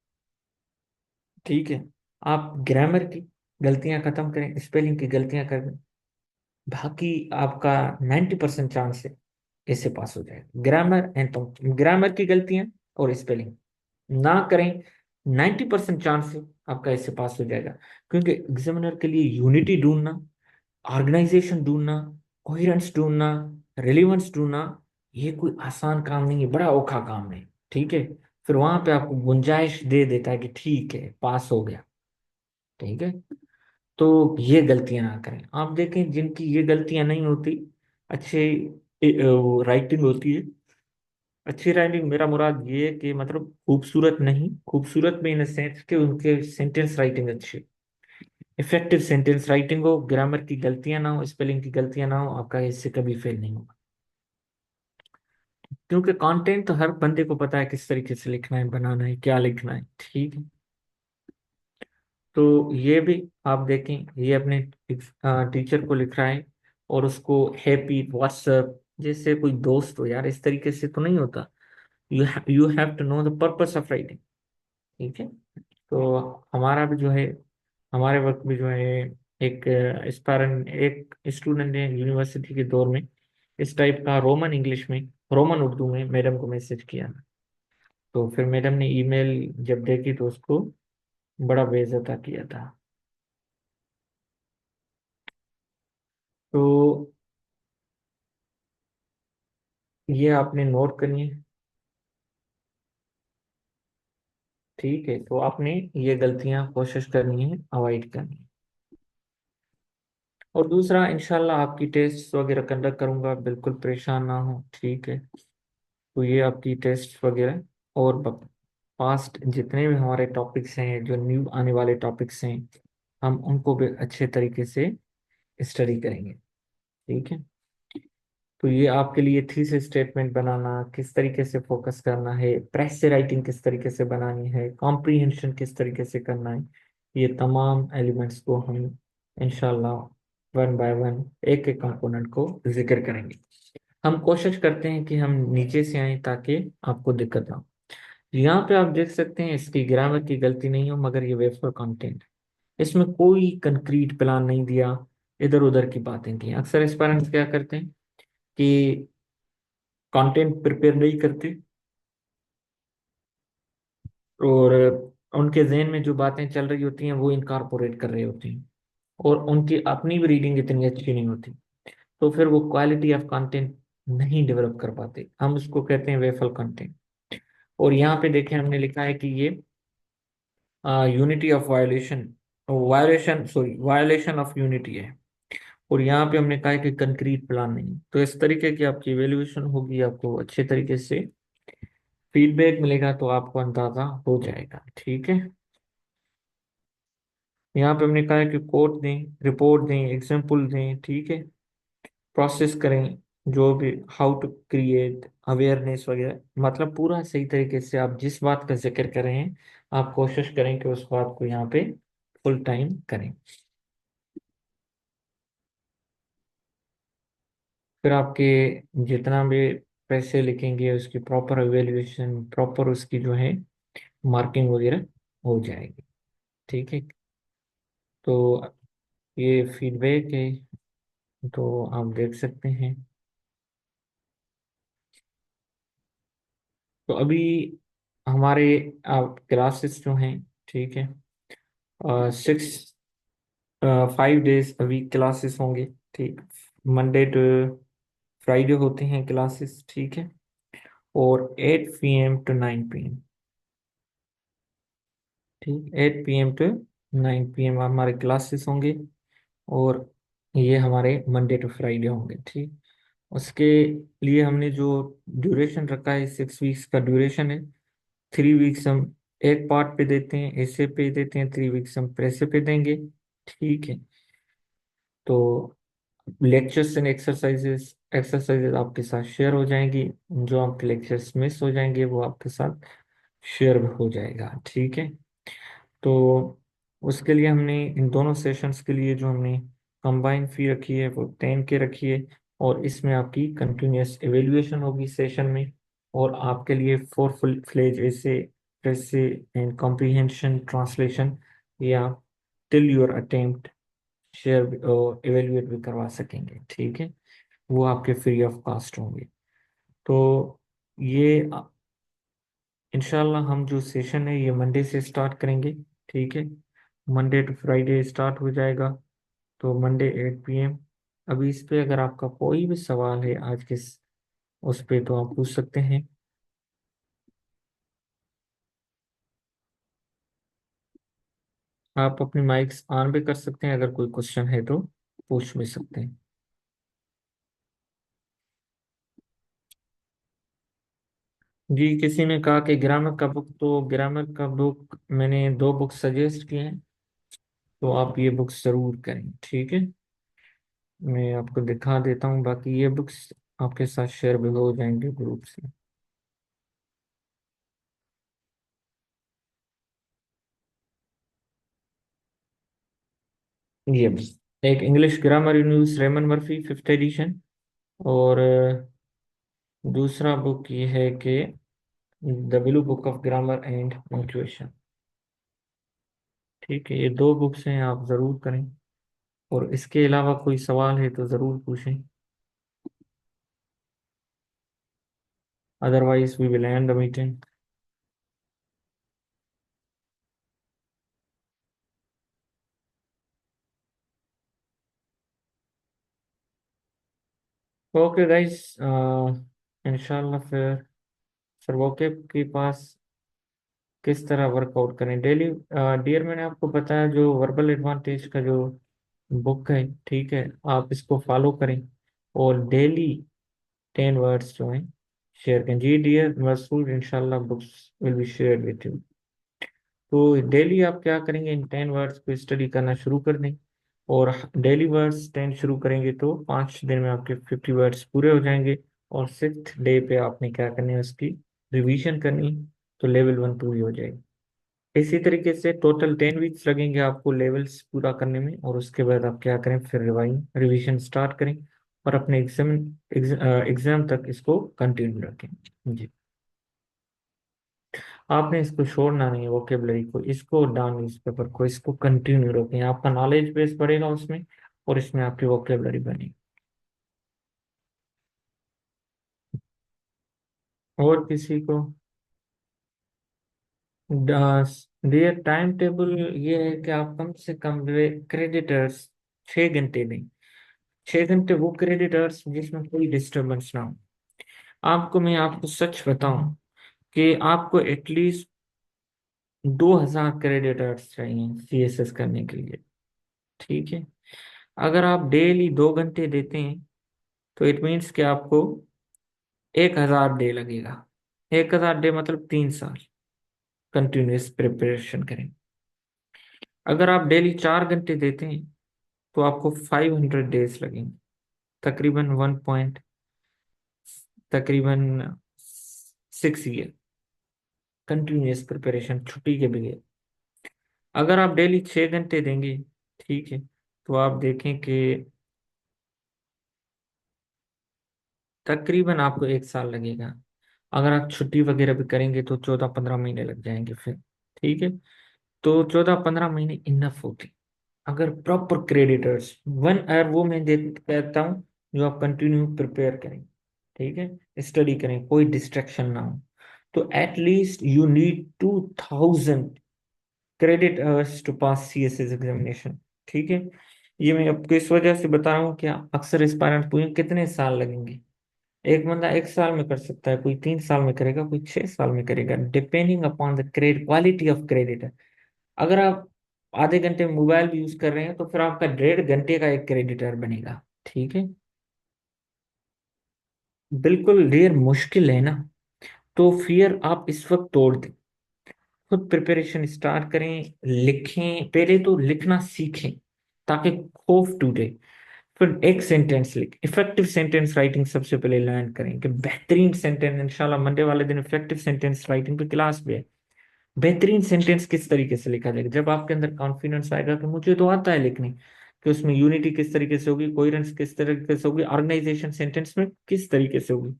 ठीक है। आप ग्रामर की गलतियां खत्म करें, स्पेलिंग की गलतियां करें, बाकी आपका 90% चांस है ऐसे पास हो जाएगा। ग्रामर एंड ग्रामर की गलतियां और स्पेलिंग ना करें, 90% चांस है आपका ऐसे पास हो जाएगा। क्योंकि एग्जामिनर के लिए यूनिटी ढूंढना, ऑर्गेनाइजेशन ढूंढना, कोहेरेंस ढूंढना, रिलीवेंस ढूंढना, ये कोई आसान काम नहीं है, बड़ा औखा काम है। ठीक है। फिर वहां पे आपको गुंजाइश दे देता है कि ठीक है पास हो गया। ठीक है। तो ये गलतियां ना करें। आप देखें जिनकी ये गलतियां नहीं होती, अच्छे राइटिंग होती है। अच्छी राइटिंग मेरा मुराद ये है कि मतलब खूबसूरत नहीं, खूबसूरत में इन सेंस कि उनके सेंटेंस राइटिंग अच्छी, इफेक्टिव सेंटेंस राइटिंग हो, ग्रामर की गलतियां ना हो, स्पेलिंग की गलतियां ना हो, आपका इससे कभी फेल नहीं होगा। क्योंकि कंटेंट तो हर बंदे को पता है किस तरीके से लिखना है, बनाना है, क्या लिखना है। ठीक है। तो ये भी आप देखें, ये अपने टीचर को लिख रहा है और उसको हैप्पी व्हाट्सएप जैसे कोई दोस्त हो यार, इस तरीके से तो नहीं होता। You have to know the purpose of writing. ठीक है। तो हमारा भी जो है हमारे वक्त में जो है एक एस्पायरेंट एक स्टूडेंट ने यूनिवर्सिटी के दौर में इस टाइप का रोमन इंग्लिश में, रोमन उर्दू में मैडम को मैसेज किया। तो फिर मैडम ने ईमेल जब देखी तो उसको बड़ा बेइज्जता किया था। तो ये आपने नोट करनी है। ठीक है, तो आपने ये गलतियां कोशिश करनी है, अवॉइड करनी है। और दूसरा, इंशाल्लाह आपकी टेस्ट वगैरह कंडक्ट करूंगा, बिल्कुल परेशान ना हो, ठीक है। तो ये आपकी टेस्ट वगैरह और पास्ट जितने भी हमारे टॉपिक्स हैं, जो न्यू आने वाले टॉपिक्स हैं, हम उनको भी अच्छे तरीके से स्टडी करेंगे, ठीक है। तो ये आपके लिए थीसिस स्टेटमेंट बनाना, किस तरीके से फोकस करना है, प्रेस से राइटिंग किस तरीके से बनानी है, कॉम्प्रिहेंशन किस तरीके से करना है, ये तमाम एलिमेंट्स को हम इंशाल्लाह वन बाय वन एक एक कंपोनेंट को जिक्र करेंगे। हम कोशिश करते हैं कि हम नीचे से आए ताकि आपको दिक्कत ना हो। यहाँ पे आप देख सकते हैं इसकी ग्रामर की गलती नहीं हो, मगर ये वेब फॉर कंटेंट, इसमें कोई कंक्रीट प्लान नहीं दिया, इधर उधर की बातें की। अक्सर एस्पायरेंट्स क्या करते हैं कि कंटेंट प्रिपेयर नहीं करते और उनके जहन में जो बातें चल रही होती हैं वो इनकारपोरेट कर रहे होते हैं, और उनकी अपनी भी रीडिंग इतनी अच्छी नहीं होती। तो फिर वो क्वालिटी ऑफ कंटेंट नहीं डेवलप कर पाते, हम उसको कहते हैं वेफल कंटेंट। और यहाँ पे देखें हमने लिखा है कि ये unity of violation, violation sorry violation of unity है। और यहाँ पे हमने कहा है कि कंक्रीट प्लान नहीं। तो इस तरीके की आपकी एवेल्यूएशन होगी, आपको अच्छे तरीके से फीडबैक मिलेगा, तो आपको अंदाजा हो जाएगा, ठीक है। यहाँ पे हमने कहा है कि कोड दें, रिपोर्ट दें, एग्जाम्पल दें, ठीक है, प्रोसेस करें, जो भी हाउ टू क्रिएट अवेयरनेस वगैरह, मतलब पूरा सही तरीके से आप जिस बात का जिक्र कर रहे हैं आप कोशिश करें कि उस बात को यहाँ पे फुल टाइम करें। फिर आपके जितना भी पैसे लिखेंगे उसकी प्रॉपर एवेल्युएशन, प्रॉपर उसकी जो है मार्किंग वगैरह हो जाएगी, ठीक है। तो ये फीडबैक है, तो आप देख सकते हैं। तो अभी हमारे आप क्लासेस जो हैं, ठीक है, 6 5 डेज अ वीक क्लासेस होंगे, ठीक। मंडे टू फ्राइडे होते हैं क्लासेस, ठीक है। और 8 PM to 9 PM, ठीक, 8 PM to 9 PM हमारे क्लासेस होंगे। और ये हमारे मंडे टू फ्राइडे होंगे, ठीक। उसके लिए हमने जो ड्यूरेशन रखा है, 6 वीक्स का ड्यूरेशन है। 3 वीक्स हम एक पार्ट पे देते हैं, ऐसे पे देते हैं, 3 वीक्स हम प्रेसे पे देंगे, ठीक है। तो लेक्चर्स एंड एक्सरसाइजेस एक्सरसाइजेस आपके साथ शेयर हो जाएंगी, जो आपके लेक्चर्स मिस हो जाएंगे वो आपके साथ शेयर हो जाएगा, ठीक है। तो उसके लिए हमने इन दोनों सेशंस के लिए जो हमने कंबाइन फी रखी है वो 10K रखी है। और इसमें आपकी कंटिन्यूस एवेल्युएशन होगी सेशन में, और आपके लिए फोर फुल फ्लेज ऐसे जैसे एंड कॉम्प्रिहेंशन, ट्रांसलेशन, या till your attempt share evaluate भी करवा सकेंगे, ठीक है। वो आपके फ्री ऑफ कॉस्ट होंगे। तो ये इंशाल्लाह हम जो सेशन है ये मंडे से स्टार्ट करेंगे, ठीक है। मंडे टू फ्राइडे स्टार्ट हो जाएगा, तो मंडे 8 PM। अभी इस पे अगर आपका कोई भी सवाल है आज के उस पे तो आप पूछ सकते हैं। आप अपनी माइक्स ऑन भी कर सकते हैं, अगर कोई क्वेश्चन है तो पूछ भी सकते हैं। जी, किसी ने कहा कि ग्रामर का बुक, तो ग्रामर का बुक मैंने 2 बुक सजेस्ट किए हैं, तो आप ये बुक्स जरूर करें, ठीक है। मैं आपको दिखा देता हूँ, बाकी ये बुक्स आपके साथ शेयर भी हो जाएंगे ग्रुप से। ये एक English grammar universe Raymond Murphy 5th edition, और दूसरा बुक ये है कि the blue book of grammar and punctuation. ठीक है, ये दो बुक्स हैं, आप ज़रूर करें। और इसके अलावा कोई सवाल है तो ज़रूर पूछें। Otherwise we will end the meeting. Okay guys, इंशाल्लाह फिर सर वोकेब के पास किस तरह वर्कआउट करें डेली। डियर, मैंने आपको बताया जो वर्बल एडवांटेज का जो बुक है, ठीक है, आप इसको फॉलो करें और डेली 10 वर्ड्स जो हैं शेयर करें। जी डियर मसूद, इंशाल्लाह books will be share with you. तो डेली आप क्या करेंगे, इन 10 वर्ड्स को स्टडी करना शुरू कर दें। और डेली वर्ड्स 10 शुरू करेंगे तो 5 दिन में आपके 50 वर्ड्स पूरे हो जाएंगे। और 6th डे पे आपने क्या करनी है, उसकी रिवीजन करनी। तो लेवल 1 पूरी हो जाएगी। इसी तरीके से टोटल 10 वीक्स लगेंगे आपको लेवल्स पूरा करने में। और उसके बाद आप क्या करें, फिर रिवीजन स्टार्ट करें और अपने एग्जाम तक इसको कंटिन्यू रखें। जी, आपने इसको छोड़ना नहीं है, वोकेबलरी को, इसको डाउन इस पेपर को, इसको कंटिन्यू रखें। आपका नॉलेज बेस बढ़ेगा उसमें और इसमें आपकी वोकेबलरी बनेगी। और किसी को दिए टाइम टेबल ये है कि आप कम से कम क्रेडिटर्स 6 घंटे दें। 6 घंटे वो क्रेडिटर्स जिसमें कोई डिस्टरबेंस ना हो। मैं आपको सच बताऊं कि आपको एटलीस्ट 2000 क्रेडिटर्स चाहिए सीएसएस करने के लिए। ठीक है, अगर आप डेली 2 घंटे देते हैं तो इट मीन्स कि आपको 1000 डे लगेगा। 1000 डे मतलब 3 साल कंटिन्यूस प्रिपरेशन करें। अगर आप डेली 4 घंटे देते हैं तो आपको 500 डेज लगेंगे। तकरीबन वन पॉइंट तकरीबन 6 ईयर कंटिन्यूस प्रिपरेशन छुट्टी के बगैर। अगर आप डेली 6 घंटे देंगे, ठीक है, तो आप देखें कि तकरीबन आपको 1 साल लगेगा। अगर आप छुट्टी वगैरह भी करेंगे तो 14-15 महीने लग जाएंगे फिर। ठीक है, तो 14-15 महीने इनफ होते। अगर प्रॉपर क्रेडिटर्स 1 ईयर वो मैं दे कहता हूँ, जो आप कंटिन्यू प्रिपेयर करें, ठीक है, स्टडी करें, कोई डिस्ट्रैक्शन ना हो, तो at least you need 2000 credit to pass CSS examination. ठीक है, ये मैं आपको इस वजह से बता रहा हूँ कि अक्सर एस्पायरेंट पूछें कितने साल लगेंगे। एक बंदा 1 साल में कर सकता है, कोई 3 साल में करेगा, कोई 6 साल में करेगा, depending upon the credit quality of credit. अगर आप आधे घंटे में मोबाइल भी यूज कर रहे हैं तो फिर आपका 1.5 घंटे का एक क्रेडिटर बनेगा। ठीक है, बिल्कुल ढेर मुश्किल है ना। तो फिर आप इस वक्त तोड़ दें, खुद प्रिपरेशन स्टार्ट करें, लिखें, पहले तो लिखना सीखें ताकि खौफ टूटे। फिर एक सेंटेंस लिख, इफेक्टिव सेंटेंस राइटिंग सबसे पहले लर्न करें कि बेहतरीन सेंटेंस। इंशाल्लाह मंडे वाले दिन इफेक्टिव सेंटेंस राइटिंग पे क्लास भी है। बेहतरीन सेंटेंस किस तरीके से लिखा जाएगा, जब आपके अंदर कॉन्फिडेंस आएगा कि मुझे तो आता है लिखने, कि उसमें यूनिटी किस तरीके से होगी, कोहेरेंस किस तरीके से होगी, ऑर्गेनाइजेशन सेंटेंस में किस तरीके से होगी,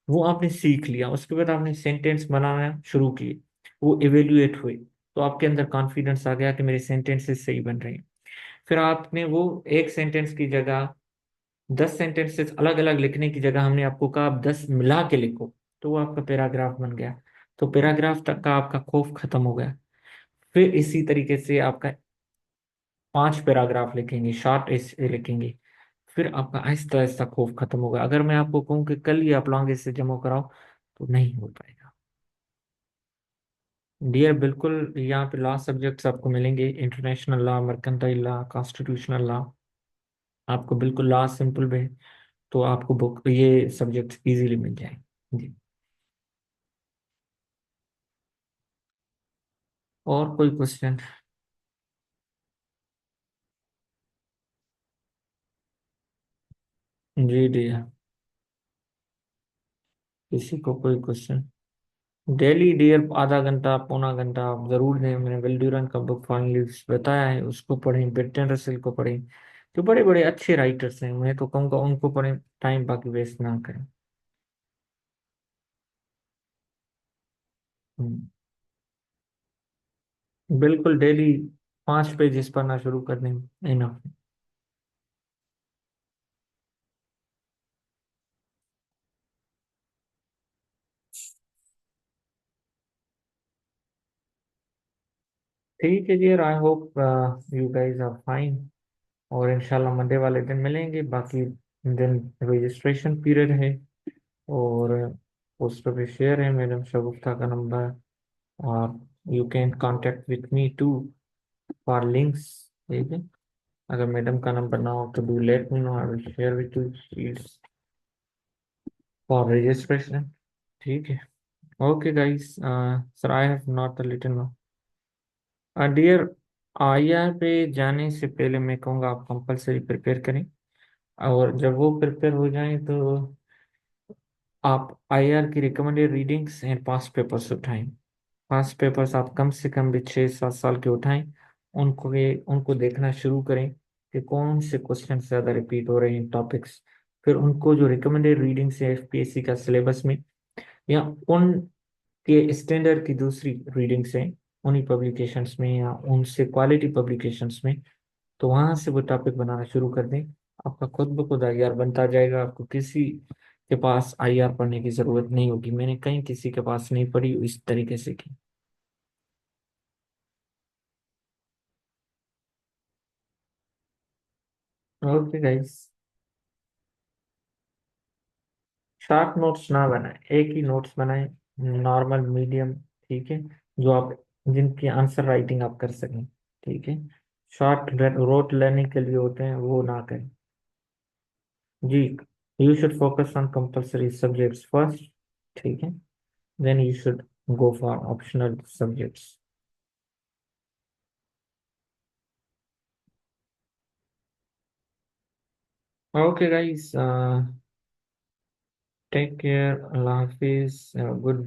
वो आपने सीख लिया। उसके बाद आपने सेंटेंस बनाना शुरू किए, वो इवेल्युएट हुए, तो आपके अंदर कॉन्फिडेंस आ गया कि मेरे सेंटेंसेस सही बन रहे हैं। फिर आपने वो एक सेंटेंस की जगह 10 सेंटेंसेस अलग अलग लिखने की जगह हमने आपको कहा आप 10 मिला के लिखो, तो वो आपका पैराग्राफ बन गया। तो पैराग्राफ तक का आपका खौफ खत्म हो गया। फिर इसी तरीके से आपका 5 पैराग्राफ लिखेंगे, शॉर्ट ऐसे लिखेंगे, फिर आपका आहिस्ता आहिस्ता खौफ खत्म होगा। अगर मैं आपको कहूँ कि कल ही आप लॉन्ग ऐसे जमा कराओ तो नहीं हो पाएगा। डियर, बिल्कुल यहाँ पे लॉ सब्जेक्ट्स आपको मिलेंगे, international law, mercantile law, constitutional law. आपको बिल्कुल लॉ सिंपल में, तो आपको बुक ये सब्जेक्ट्स इजीली मिल जाएंगे। जी, और कोई क्वेश्चन? जी डियर, किसी को कोई क्वेश्चन? डेली डियर आधा घंटा पौना घंटा आप जरूर दें। मैंने विल ड्यूरेंट का बुक फाइनली बताया है, उसको पढ़ें, बेर्ट्रैंड रसेल को पढ़ें, जो बड़े बड़े अच्छे राइटर्स हैं, मैं तो कहूँगा उनको पढ़ें, टाइम बाकी वेस्ट ना करें। हम्म, बिल्कुल डेली 5 पेजेस पढ़ना शुरू कर देंगे इनफ। ठीक है जी, I hope you guys are fine. और इंशाल्लाह मंडे वाले दिन मिलेंगे। बाकी दिन रजिस्ट्रेशन पीरियड है। और पोस्टर पे शेयर है मैडम शगुफ्ता का नंबर। और you can contact with me to for links. ठीक है। अगर मैडम का नंबर ना हो तो do let me know, I will share with you sheets for registration. ठीक है। Okay guys, sir I have not a little dear. IR पे जाने से पहले मैं कहूँगा आप कंपलसरी प्रिपेयर करें। और जब वो प्रिपेयर हो जाए तो आप आईआर की recommended readings and past papers उठाएं। पास्ट पेपर्स आप कम से कम भी 6-7 साल के उठाएं। उनको देखना शुरू करें कि कौन से क्वेश्चन ज़्यादा रिपीट हो रहे हैं टॉपिक्स। फिर उनको जो रिकमेंडेड रीडिंग्स है एफपीएससी का सिलेबस में, या उन के स्टैंडर्ड की दूसरी रीडिंग्स हैं उन्हीं पब्लिकेशंस में या उनसे क्वालिटी पब्लिकेशंस में, तो वहां से वो टॉपिक बनाना शुरू कर दें। आपका खुद ब खुद आईआर बनता जाएगा। आपको किसी के पास आईआर पढ़ने की जरूरत नहीं होगी। मैंने कहीं किसी के पास नहीं पढ़ी इस तरीके से की। Okay guys. शॉर्ट नोट्स ना बनाए, एक ही नोट्स बनाए, नॉर्मल मीडियम। ठीक है। जो आप जिनकी आंसर राइटिंग आप कर सकें। ठीक है। शॉर्ट रोट लर्निंग के लिए होते हैं वो ना करें जी। You should focus on compulsory subjects first. ठीक है। Then you should go for optional subjects. Okay guys, take care, अल्लाह हाफिज, गुड डे।